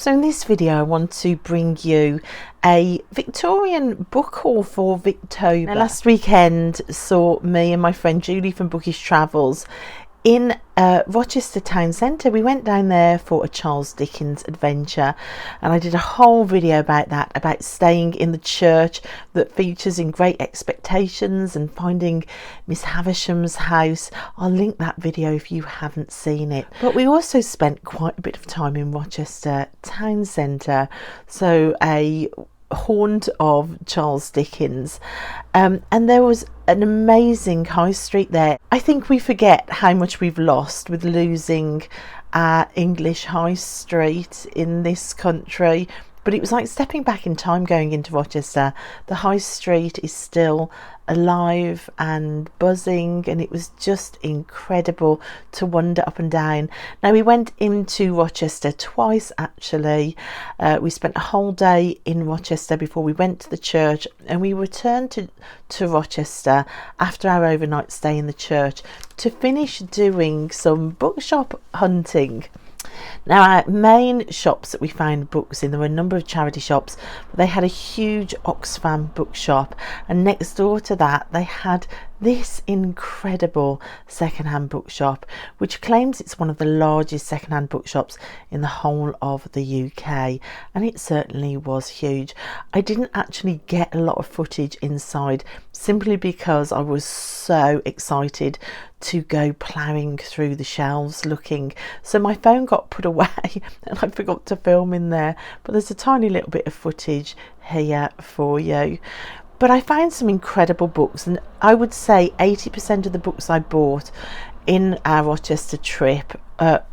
So in this video I want to bring you a Victorian book haul for Victober. Now, last weekend saw me and my friend Julie from Bookish Travels in Rochester town centre. We went down there for a Charles Dickens adventure, and I did a whole video about that, about staying in the church that features in Great Expectations and finding Miss Havisham's house. I'll link that video if you haven't seen it. But we also spent quite a bit of time in Rochester town centre, so a haunt of Charles Dickens, and there was an amazing high street there. I think we forget how much we've lost with losing our English high street in this country, but it was like stepping back in time going into Rochester. The high street is still alive and buzzing, and it was just incredible to wander up and down. Now, we went into Rochester twice actually. We spent a whole day in Rochester before we went to the church, and we returned to Rochester after our overnight stay in the church to finish doing some bookshop hunting. Now, our main shops that we found books in, there were a number of charity shops, but they had a huge Oxfam bookshop, and next door to that they had this incredible second-hand bookshop, which claims it's one of the largest second-hand bookshops in the whole of the UK, and it certainly was huge. I didn't actually get a lot of footage inside simply because I was so excited to go ploughing through the shelves looking, so my phone got put away and I forgot to film in there, but there's a tiny little bit of footage here for you. But I found some incredible books, and I would say 80% of the books I bought in our Rochester trip are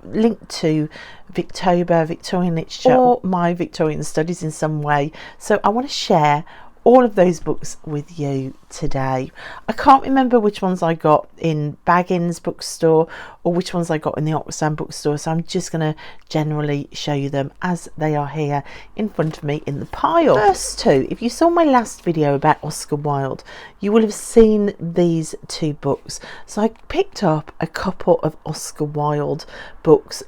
linked to Victober, Victorian literature, or my Victorian studies in some way. So I want to share all of those books with you today. I can't remember which ones I got in Baggins bookstore or which ones I got in the Oxfam bookstore, so I'm just going to generally show you them as they are here in front of me in the pile. First two, if you saw my last video about Oscar Wilde, you will have seen these two books. So I picked up a couple of Oscar Wilde books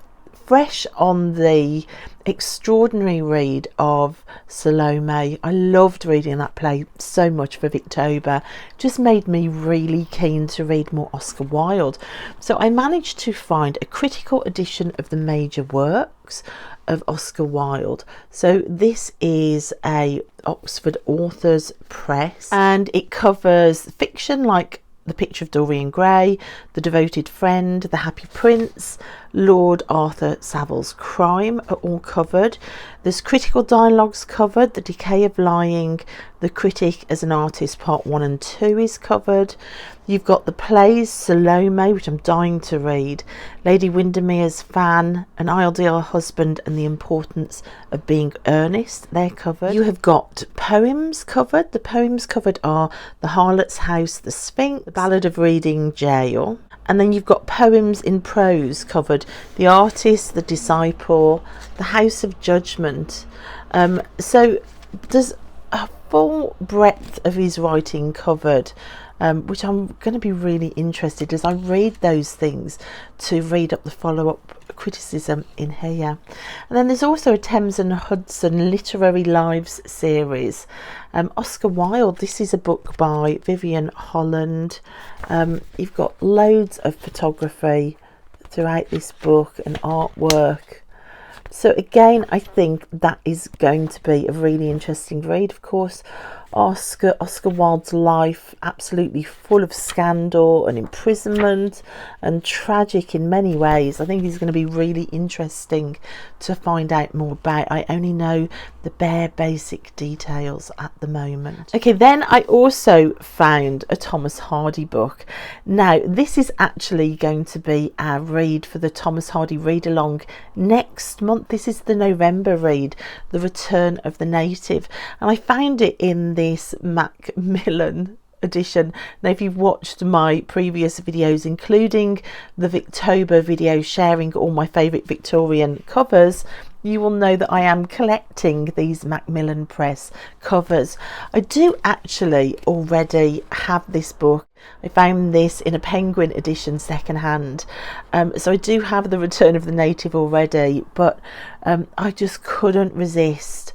fresh on the extraordinary read of Salome. I loved reading that play so much for Victober. Just made me really keen to read more Oscar Wilde. So I managed to find a critical edition of the major works of Oscar Wilde. So this is a Oxford Authors Press, and it covers fiction like The Picture of Dorian Gray, The Devoted Friend, The Happy Prince, Lord Arthur Savile's Crime are all covered. There's critical dialogues covered. The Decay of Lying, The Critic as an Artist Part 1 and 2 is covered. You've got the plays Salome, which I'm dying to read, Lady Windermere's Fan, An Ideal Husband and the Importance of Being Earnest, they're covered. You have got poems covered. The poems covered are The Harlot's House, The Sphinx, The Ballad of Reading Gaol. And then you've got poems in prose covered, The Artist, The Disciple, The House of Judgment. So there's a full breadth of his writing covered, which I'm going to be really interested as I read those things to read up the follow-up criticism in here. And then there's also a Thames and Hudson Literary Lives series. Oscar Wilde, this is a book by Vivian Holland. You've got loads of photography throughout this book and artwork. So again, I think that is going to be a really interesting read. Of course, Oscar Wilde's life, absolutely full of scandal and imprisonment and tragic in many ways. I think he's going to be really interesting to find out more about. I only know the bare basic details at the moment. Okay, then I also found a Thomas Hardy book. Now, this is actually going to be our read for the Thomas Hardy read along next month. This is the November read, The Return of the Native, and I found it in this Macmillan edition. Now, if you've watched my previous videos, including the Victober video sharing all my favourite Victorian covers, you will know that I am collecting these Macmillan Press covers. I do actually already have this book. I found this in a Penguin edition secondhand, so I do have The Return of the Native already, but I just couldn't resist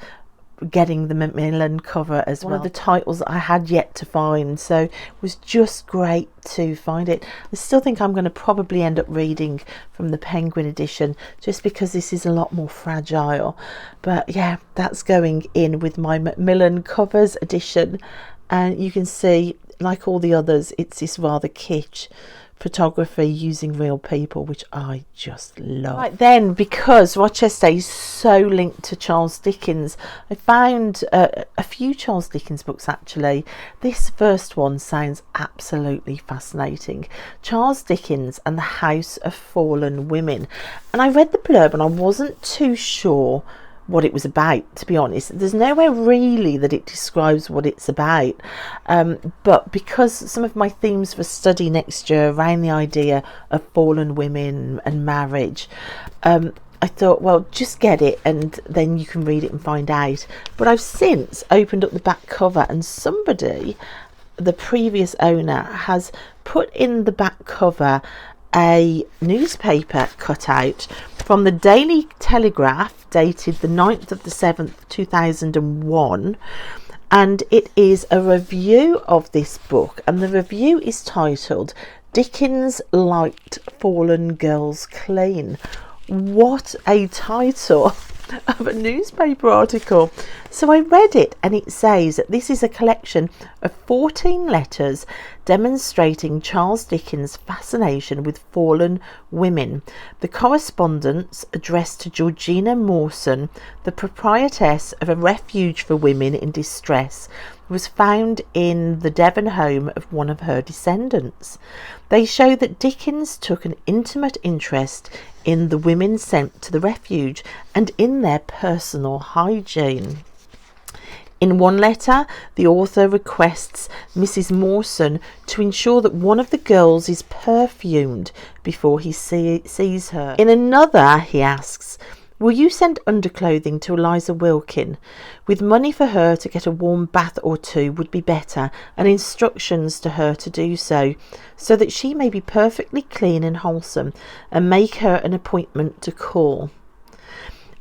getting the Macmillan cover as well. One of the titles that I had yet to find, so it was just great to find it. I still think I'm going to probably end up reading from the Penguin edition, just because this is a lot more fragile. But yeah, that's going in with my Macmillan covers edition, and you can see, like all the others, it's this rather kitsch photography using real people, which I just love. Right then, because Rochester is so linked to Charles Dickens, I found a few Charles Dickens books actually. This first one sounds absolutely fascinating. Charles Dickens and the House of Fallen Women. And I read the blurb and I wasn't too sure what it was about, to be honest. There's nowhere really that it describes what it's about, but because some of my themes for study next year around the idea of fallen women and marriage, I thought, well, just get it and then you can read it and find out. But I've since opened up the back cover, and somebody, the previous owner, has put in the back cover a newspaper cutout from the Daily Telegraph dated the 9th of the 7th 2001, and it is a review of this book, and the review is titled Dickens Liked Fallen Girls Clean. What a title of a newspaper article. So I read it, and it says that this is a collection of 14 letters demonstrating Charles Dickens' fascination with fallen women. The correspondence, addressed to Georgina Mawson, the proprietress of a refuge for women in distress, was found in the Devon home of one of her descendants. They show that Dickens took an intimate interest in the women sent to the refuge and in their personal hygiene. In one letter, the author requests Mrs. Mawson to ensure that one of the girls is perfumed before he sees her. In another, he asks, will you send underclothing to Eliza Wilkin? With money for her to get a warm bath or two would be better, and instructions to her to do so that she may be perfectly clean and wholesome, and make her an appointment to call.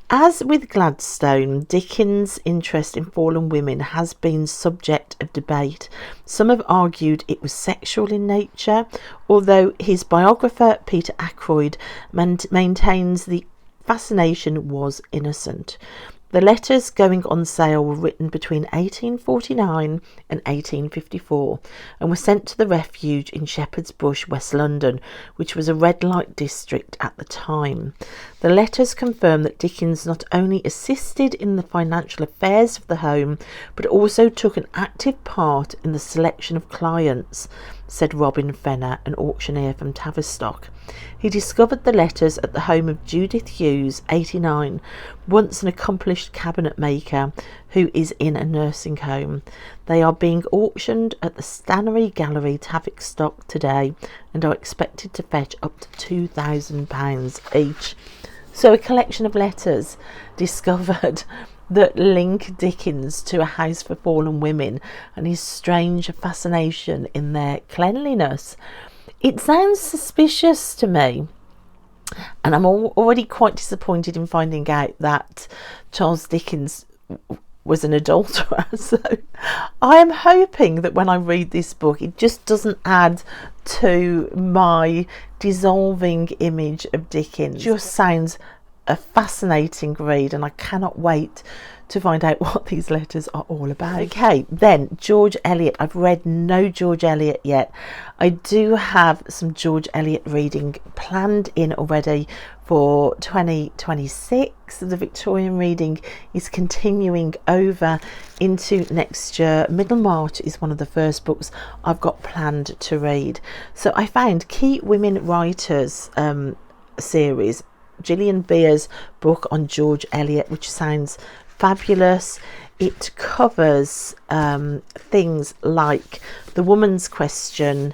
As with Gladstone, Dickens' interest in fallen women has been subject of debate. Some have argued it was sexual in nature, although his biographer Peter Ackroyd maintains the fascination was innocent. The letters going on sale were written between 1849 and 1854 and were sent to the refuge in Shepherd's Bush, West London, which was a red light district at the time. The letters confirm that Dickens not only assisted in the financial affairs of the home, but also took an active part in the selection of clients, said Robin Fenner, an auctioneer from Tavistock. He discovered the letters at the home of Judith Hughes, 89, once an accomplished cabinet maker who is in a nursing home. They are being auctioned at the Stannery Gallery, Tavistock today, and are expected to fetch up to £2,000 each. So a collection of letters discovered that link Dickens to a house for fallen women and his strange fascination in their cleanliness. It sounds suspicious to me, and I'm already quite disappointed in finding out that Charles Dickens was an adulterer. So I am hoping that when I read this book, it just doesn't add to my dissolving image of Dickens. It just sounds a fascinating read, and I cannot wait to find out what these letters are all about. Okay, then George Eliot. I've read no George Eliot yet. I do have some George Eliot reading planned in already for 2026. The Victorian reading is continuing over into next year. Middle March is one of the first books I've got planned to read. So I found Key Women Writers series, Gillian Beer's book on George Eliot, which sounds fabulous. It covers things like the woman's question,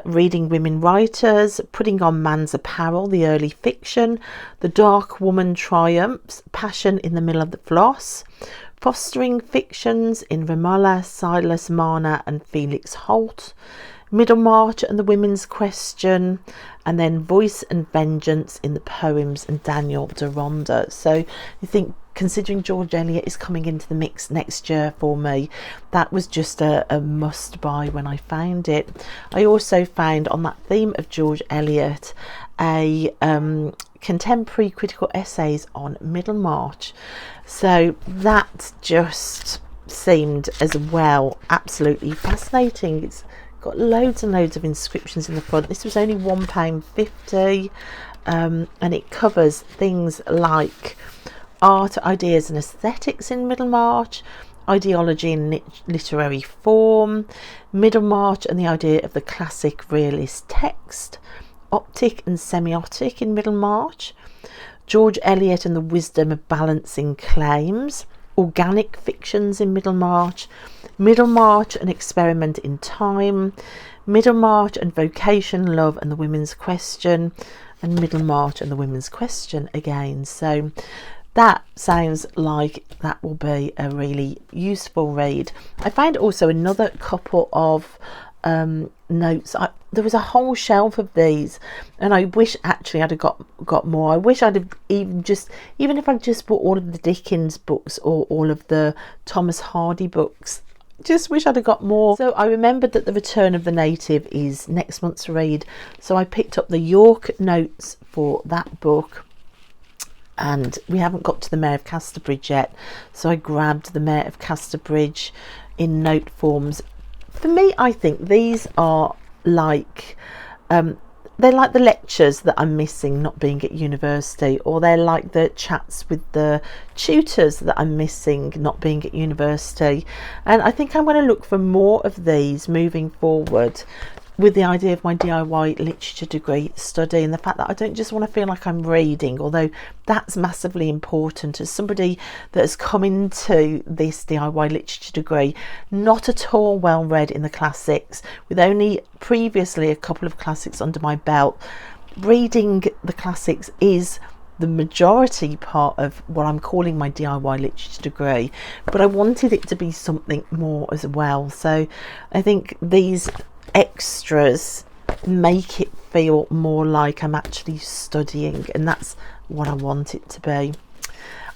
Reading Women Writers, Putting on Man's Apparel, the early fiction, The Dark Woman Triumphs, Passion in the Middle of the Floss, Fostering Fictions in Romola, Silas Marner and Felix Holt, Middlemarch and the Women's Question, and then Voice and Vengeance in the Poems and Daniel Deronda. So you think, considering George Eliot is coming into the mix next year for me, that was just a must buy when I found it. I also found, on that theme of George Eliot, a contemporary critical essays on Middlemarch. So that just seemed as well absolutely fascinating. It's got loads and loads of inscriptions in the front. This was only £1.50, and it covers things like art, ideas and aesthetics in Middlemarch, ideology and literary form, Middlemarch and the idea of the classic realist text, optic and semiotic in Middlemarch, George Eliot and the wisdom of balancing claims, organic fictions in Middlemarch, Middlemarch, an experiment in time, Middlemarch and vocation, love and the women's question, and Middlemarch and the women's question again. So that sounds like that will be a really useful read. I found also another couple of notes. There was a whole shelf of these, and I wish actually I'd have got more. I wish I'd have even if I just bought all of the Dickens books or all of the Thomas Hardy books, just wish I'd have got more. So I remembered that The Return of the Native is next month's read, so I picked up the York notes for that book, and we haven't got to the Mayor of Casterbridge yet, so I grabbed the Mayor of Casterbridge in note forms. For me, I think these are like they're like the lectures that I'm missing not being at university, or they're like the chats with the tutors that I'm missing not being at university. And I think I'm going to look for more of these moving forward, with the idea of my DIY literature degree study, and the fact that I don't just want to feel like I'm reading, although that's massively important. As somebody that has come into this DIY literature degree not at all well read in the classics, with only previously a couple of classics under my belt, reading the classics is the majority part of what I'm calling my DIY literature degree, but I wanted it to be something more as well. So I think these extras make it feel more like I'm actually studying, and that's what I want it to be.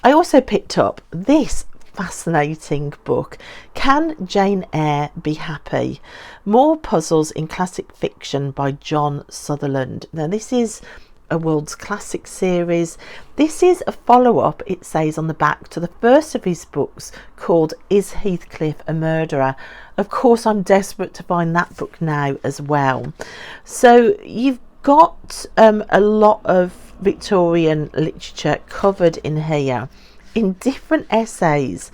I also picked up this fascinating book, Can Jane Eyre Be Happy? More Puzzles in Classic Fiction by John Sutherland. Now this is a World's Classic series. This is a follow-up, it says on the back, to the first of his books called Is Heathcliff a Murderer? Of course, I'm desperate to find that book now as well. So you've got a lot of Victorian literature covered in here in different essays,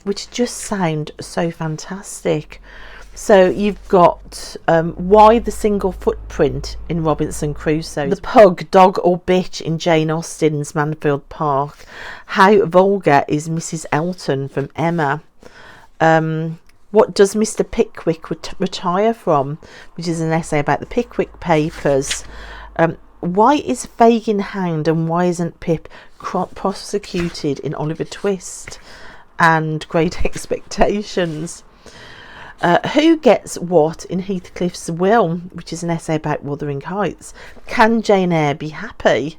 which just sound so fantastic. So you've got Why the Single Footprint in Robinson Crusoe, The Pug, Dog or Bitch in Jane Austen's Manfield Park, How Vulgar is Mrs. Elton from Emma, What Does Mr. Pickwick Retire From, which is an essay about the Pickwick Papers, Why is Fagin hanged and why isn't Pip prosecuted in Oliver Twist, and Great Expectations. Who Gets What in Heathcliff's Will, which is an essay about Wuthering Heights. Can Jane Eyre Be Happy?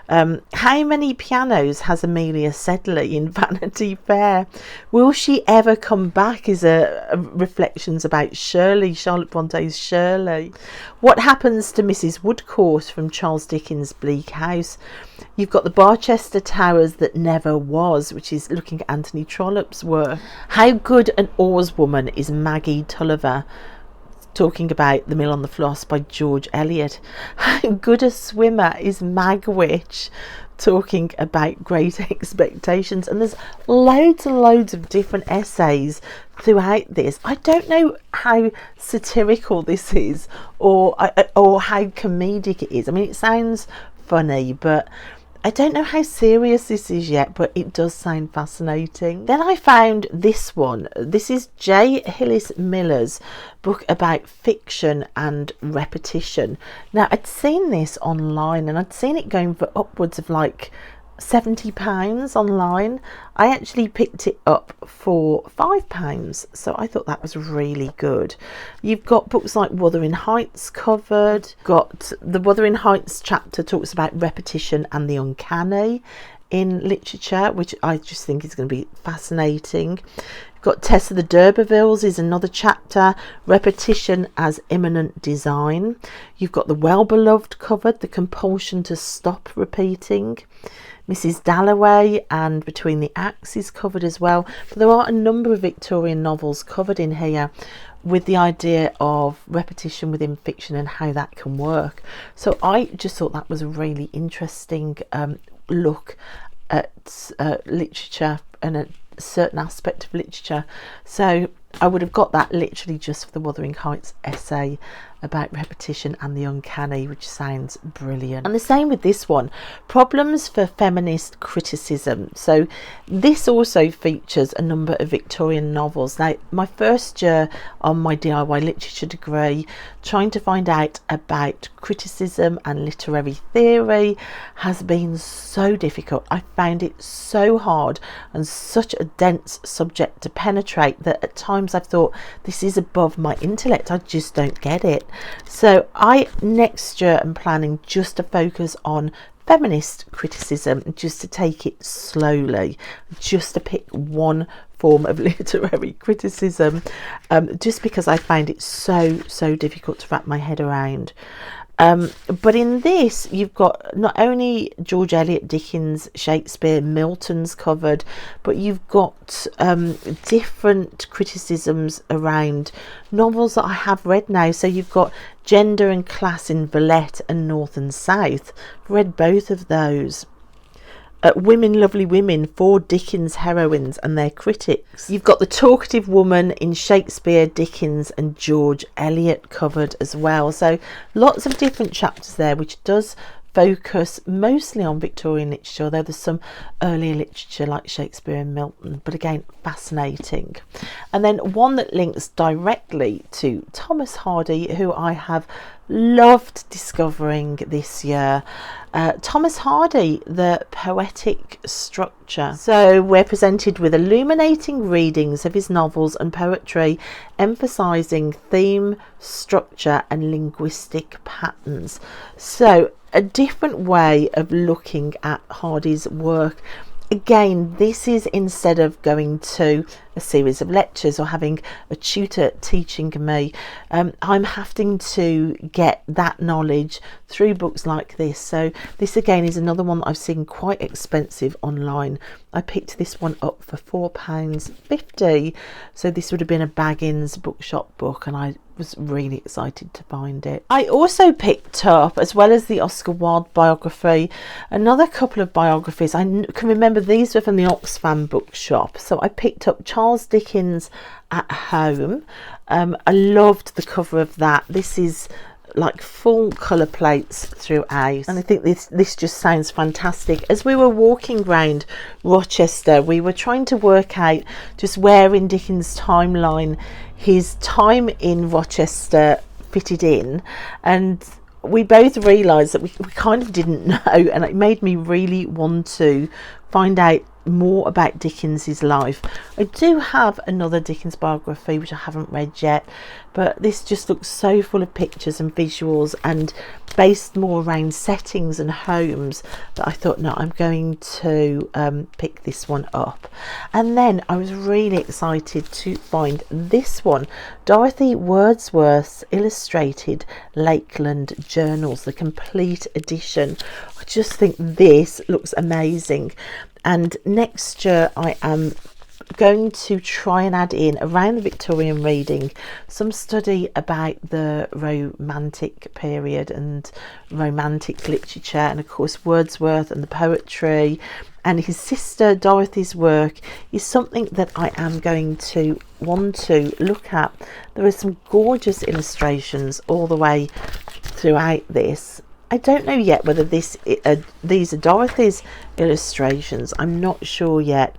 How Many Pianos Has Amelia Sedley in Vanity Fair? Will She Ever Come Back is a reflections about Shirley, Charlotte Bronte's Shirley. What Happens to Mrs. Woodcourt from Charles Dickens' Bleak House. You've got The Barchester Towers That Never Was, which is looking at Anthony Trollope's work. How Good an Oarswoman is Maggie Tulliver, talking about The Mill on the Floss by George Eliot. How Good a Swimmer is Magwitch, talking about Great Expectations. And there's loads and loads of different essays throughout this. I don't know how satirical this is, or how comedic it is. I mean, it sounds funny, but I don't know how serious this is yet, but it does sound fascinating. Then I found this one. This is J. Hillis Miller's book about fiction and repetition. Now, I'd seen this online and I'd seen it going for upwards of like £70 online. I actually picked it up for £5, so I thought that was really good. You've got books like Wuthering Heights covered. Got the Wuthering Heights chapter talks about repetition and the uncanny in literature, which I just think is going to be fascinating. You've got Tessa the D'Urbervilles is another chapter, repetition as immanent design. You've got the Well Beloved covered, the compulsion to stop repeating. Mrs. Dalloway and Between the Acts is covered as well. But there are a number of Victorian novels covered in here with the idea of repetition within fiction and how that can work. So I just thought that was a really interesting look at literature and a certain aspect of literature. So I would have got that literally just for the Wuthering Heights essay about repetition and the uncanny, which sounds brilliant. And the same with this one, Problems for Feminist Criticism. So this also features a number of Victorian novels. Now, my first year on my DIY literature degree, trying to find out about criticism and literary theory has been so difficult. I found it so hard and such a dense subject to penetrate that at times I've thought, this is above my intellect, I just don't get it. So I next year am planning just to focus on feminist criticism, just to take it slowly, just to pick one form of literary criticism, just because I find it so difficult to wrap my head around. But in this, you've got not only George Eliot, Dickens, Shakespeare, Milton's covered, but you've got different criticisms around novels that I have read now. So you've got Gender and Class in Villette and North and South. I've read both of those. Women, Lovely Women, 4 Dickens heroines and their critics. You've got the talkative woman in Shakespeare, Dickens and George Eliot covered as well. So lots of different chapters there, which does focus mostly on Victorian literature, though there's some earlier literature like Shakespeare and Milton, but again, fascinating. And then one that links directly to Thomas Hardy, who I have loved discovering this year. Thomas Hardy, The Poetic Structure. So we're presented with illuminating readings of his novels and poetry, emphasising theme, structure and linguistic patterns. So a different way of looking at Hardy's work. Again, this is instead of going to a series of lectures or having a tutor teaching me, I'm having to get that knowledge through books like this. So this again is another one that I've seen quite expensive online. I picked this one up for £4.50. So this would have been a Baggins bookshop book, and I was really excited to find it. I also picked up, as well as the Oscar Wilde biography, another couple of biographies. I can remember these were from the Oxfam bookshop. So I picked up Charles Dickens At Home. I loved the cover of that. This is like full colour plates throughout, and I think this just sounds fantastic. As we were walking around Rochester, we were trying to work out just where in Dickens' timeline his time in Rochester fitted in, and we both realised that we kind of didn't know, and it made me really want to find out more about Dickens's life. I do have another Dickens biography which I haven't read yet, but this just looks so full of pictures and visuals and based more around settings and homes that I thought, no, I'm going to pick this one up. And then I was really excited to find this one, Dorothy Wordsworth's Illustrated Lakeland Journals, the complete edition. I just think this looks amazing. And next year I am going to try and add in, around the Victorian reading, some study about the Romantic period and Romantic literature, and of course Wordsworth and the poetry, and his sister Dorothy's work is something that I am going to want to look at. There are some gorgeous illustrations all the way throughout this. I don't know yet whether these are Dorothy's illustrations. I'm not sure yet,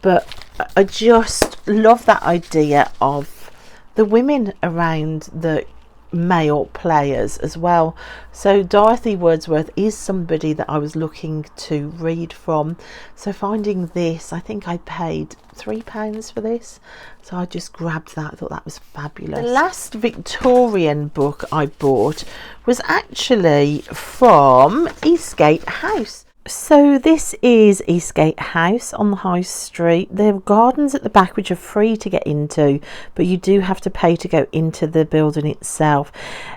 but I just love that idea of the women around the male players as well. So Dorothy Wordsworth is somebody that I was looking to read from. So finding this, I think I paid £3 for this, so I just grabbed that. I thought that was fabulous. The last Victorian book I bought was actually from Eastgate House. So this is Eastgate House on the High Street. There are gardens at the back which are free to get into, but you do have to pay to go into the building itself.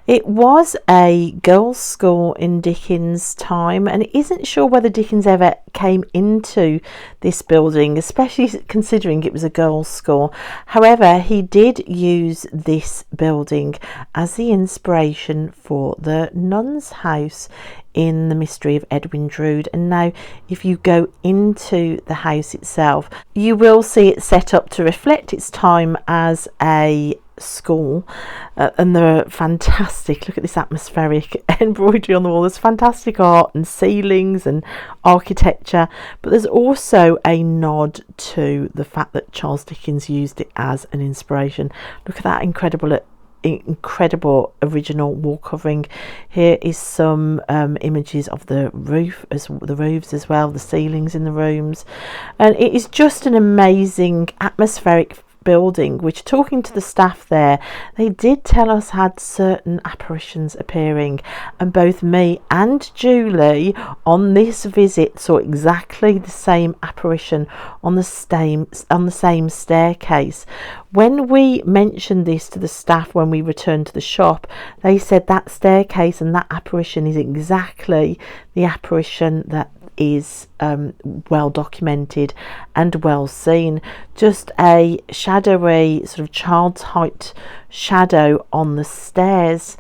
It was a girls' school in Dickens' time, and it isn't sure whether Dickens ever came into this building, especially considering it was a girls' school. However, he did use this building as the inspiration for the nun's house in The Mystery of Edwin Drood. And now if you go into the house itself, you will see it set up to reflect its time as a school, and they're fantastic. Look at this atmospheric embroidery on the wall. There's fantastic art and ceilings and architecture, but there's also a nod to the fact that Charles Dickens used it as an inspiration. Look at that incredible original wall covering. Here is some images of the roofs as well, the ceilings in the rooms, and it is just an amazing atmospheric building, which, talking to the staff there, they did tell us had certain apparitions appearing, and both me and Julie on this visit saw exactly the same apparition on the same staircase. When we mentioned this to the staff when we returned to the shop, they said that staircase and that apparition is exactly the apparition that is well documented and well seen. Just a shadowy sort of child's height shadow on the stairs.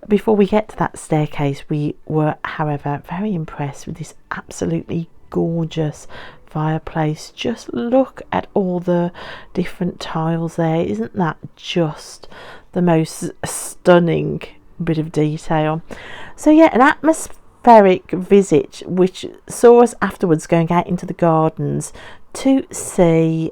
Before we get to that staircase, we were, however, very impressed with this absolutely gorgeous fireplace. Just look at all the different tiles there. Isn't that just the most stunning bit of detail? So yeah, an atmospheric visit which saw us afterwards going out into the gardens to see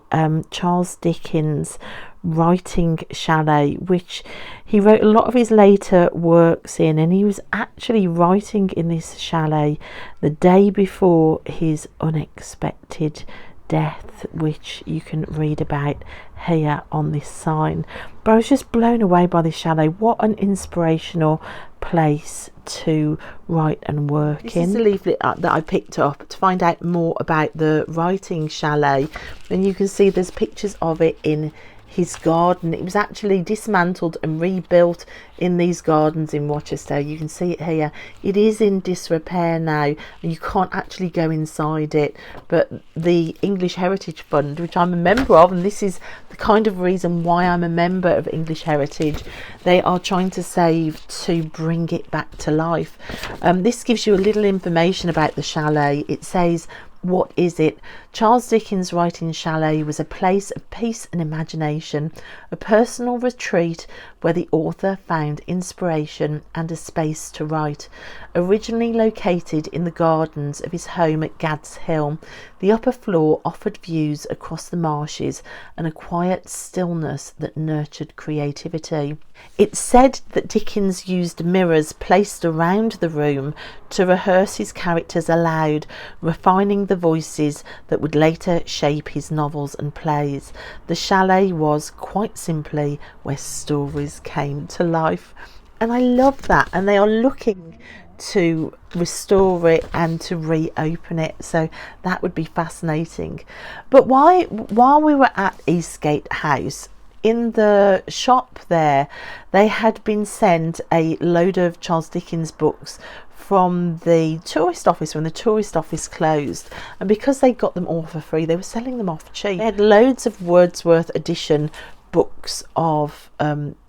Charles Dickens' writing chalet, which he wrote a lot of his later works in, and he was actually writing in this chalet the day before his unexpected death, which you can read about here on this sign. But I was just blown away by this chalet. What an inspirational place to write and work in. This is a leaflet that I picked up to find out more about the writing chalet, and you can see there's pictures of it in his garden. It was actually dismantled and rebuilt in these gardens in Rochester. You can see it here. It is in disrepair now, and you can't actually go inside it, but the English Heritage Fund, which I'm a member of, and this is the kind of reason why I'm a member of English Heritage, they are trying to save to bring it back to life. This gives you a little information about the chalet. It says, what is it? Charles Dickens' writing chalet was a place of peace and imagination, a personal retreat where the author found inspiration and a space to write. Originally located in the gardens of his home at Gad's Hill, the upper floor offered views across the marshes and a quiet stillness that nurtured creativity. It's said that Dickens used mirrors placed around the room to rehearse his characters aloud, refining the voices that would later shape his novels and plays. The chalet was, quite simply, where stories came to life. And I love that, and they are looking to restore it and to reopen it, so that would be fascinating. But while we were at Eastgate House, in the shop there, they had been sent a load of Charles Dickens books from the tourist office when the tourist office closed, and because they got them all for free, they were selling them off cheap. They had loads of Wordsworth edition books of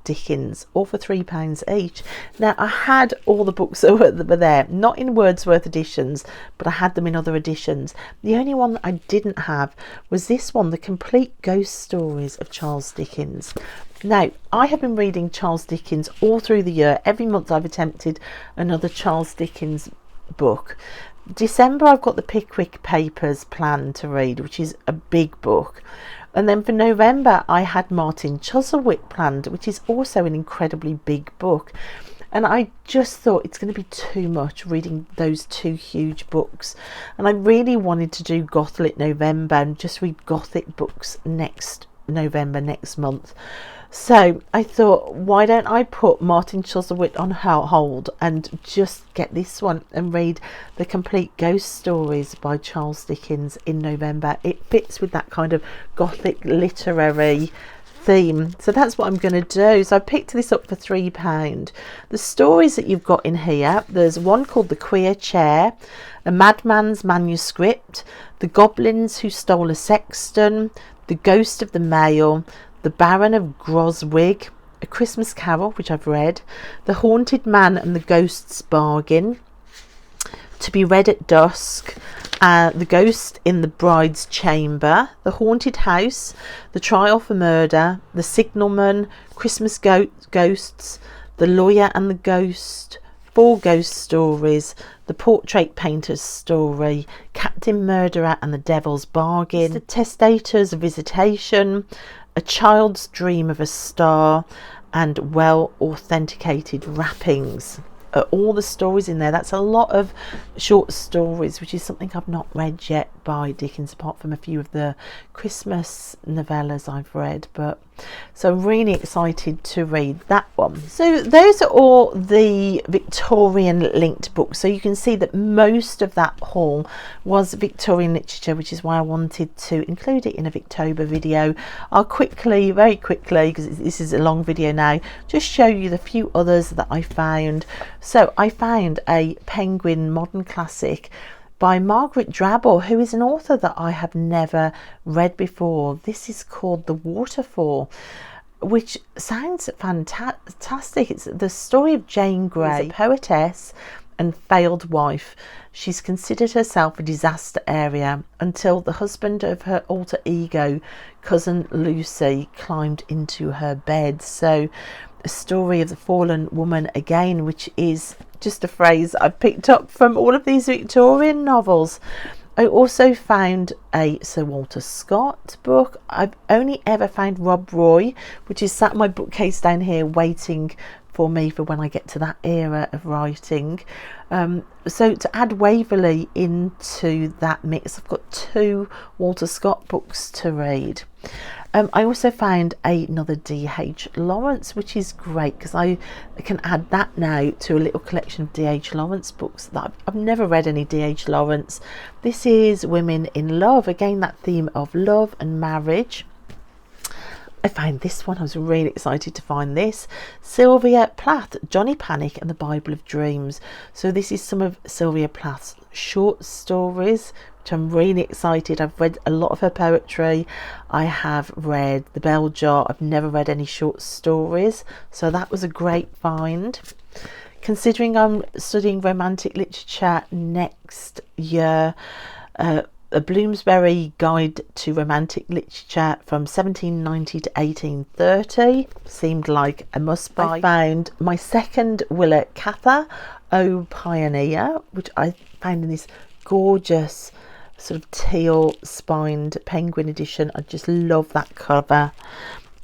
Dickens, all for £3 each. Now, I had all the books that were there, not in Wordsworth editions, but I had them in other editions. The only one that I didn't have was this one, The Complete Ghost Stories of Charles Dickens. Now, I have been reading Charles Dickens all through the year. Every month I've attempted another Charles Dickens book. December I've got the Pickwick Papers planned to read, which is a big book. And then for November I had Martin Chuzzlewit planned, which is also an incredibly big book. And I just thought it's going to be too much reading those two huge books. And I really wanted to do Gothlit November and just read Gothic books next November, next month. So I thought, why don't I put Martin Chuzzlewit on hold and just get this one and read The Complete Ghost Stories by Charles Dickens in November. It fits with that kind of Gothic literary theme. So that's what I'm going to do. So I picked this up for £3. The stories that you've got in here, there's one called The Queer Chair, A Madman's Manuscript, The Goblins Who Stole a Sexton, The Ghost of the Mail, The Baron of Groswig, A Christmas Carol, which I've read, The Haunted Man and the Ghost's Bargain, To Be Read at Dusk, The Ghost in the Bride's Chamber, The Haunted House, The Trial for Murder, The Signalman, Christmas Ghosts, The Lawyer and the Ghost, 4 Ghost Stories, The Portrait Painter's Story, Captain Murderer and the Devil's Bargain, The Testator's Visitation, A Child's Dream of a Star, and Well Authenticated Wrappings. All the stories in there. That's a lot of short stories, which is something I've not read yet by Dickens, apart from a few of the Christmas novellas I've read. But so I'm really excited to read that one. So those are all the Victorian linked books. So you can see that most of that haul was Victorian literature, which is why I wanted to include it in a Victober video. I'll quickly, very quickly, because this is a long video now, just show you the few others that I found. So I found a Penguin modern classic by Margaret Drabble, who is an author that I have never read before. This is called The Waterfall, which sounds fantastic. It's the story of Jane Grey, a poetess and failed wife. She's considered herself a disaster area until the husband of her alter ego, cousin Lucy, climbed into her bed. So a story of the fallen woman again, which is just a phrase I've picked up from all of these Victorian novels. I also found a Sir Walter Scott book. I've only ever found Rob Roy, which is sat in my bookcase down here waiting for me for when I get to that era of writing. So to add Waverley into that mix, I've got 2 Walter Scott books to read. I also found another D.H. Lawrence, which is great because I can add that now to a little collection of D.H. Lawrence books that I've never read any D.H. Lawrence. This is Women in Love, again that theme of love and marriage. I found this one. I was really excited to find this. Sylvia Plath, Johnny Panic and the Bible of Dreams. So this is some of Sylvia Plath's short stories, which I'm really excited. I've read a lot of her poetry. I have read The Bell Jar. I've never read any short stories, so that was a great find. Considering I'm studying romantic literature next year, a Bloomsbury Guide to Romantic Literature from 1790 to 1830 seemed like a must-buy. I found my second Willa Cather, O Pioneer, which I found in this gorgeous sort of teal spined Penguin edition. I just love that cover.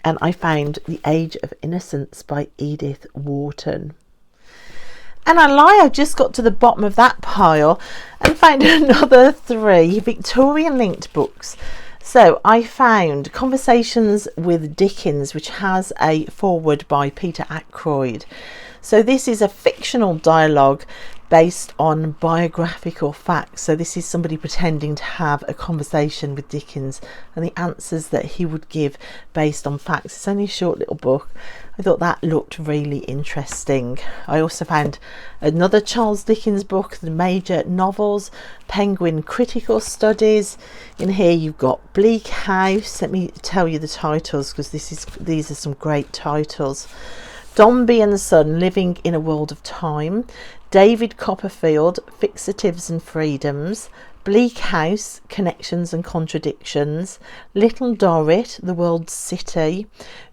And I found The Age of Innocence by Edith Wharton. And I lie, I just got to the bottom of that pile and found another 3 Victorian linked books. So I found Conversations with Dickens, which has a foreword by Peter Ackroyd. So this is a fictional dialogue based on biographical facts. So this is somebody pretending to have a conversation with Dickens and the answers that he would give based on facts. It's only a short little book. I thought that looked really interesting. I also found another Charles Dickens book, the major novels, Penguin Critical Studies. In here you've got Bleak House. Let me tell you the titles, because these are some great titles. Dombey and the Son, Living in a World of Time. David Copperfield, Fixatives and Freedoms. Bleak House, Connections and Contradictions. Little Dorrit, The World's City.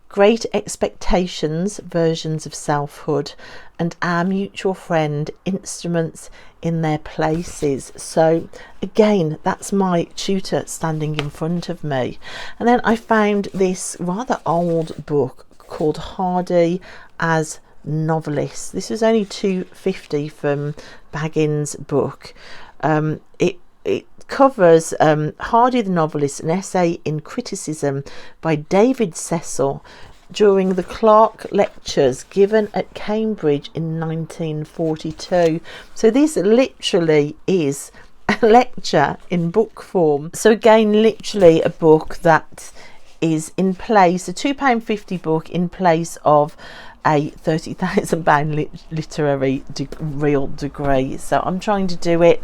Great Expectations, Versions of Selfhood, and Our Mutual Friend, Instruments in Their Places. So again, that's my tutor standing in front of me. And then I found this rather old book called Hardy as Novelist. This was only £2.50 from Baggins Book. It covers Hardy the Novelist, an essay in criticism by David Cecil during the Clark Lectures given at Cambridge in 1942. So this literally is a lecture in book form. So again, literally a book that is in place, a £2.50 book in place of a £30,000 literary real degree. So I'm trying to do it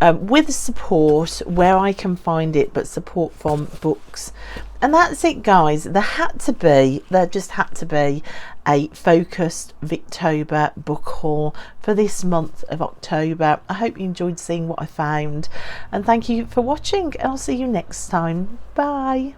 with support where I can find it, but support from books. And that's it, guys. There just had to be a focused Victober book haul for this month of October. I hope you enjoyed seeing what I found, and thank you for watching. I'll see you next time. Bye.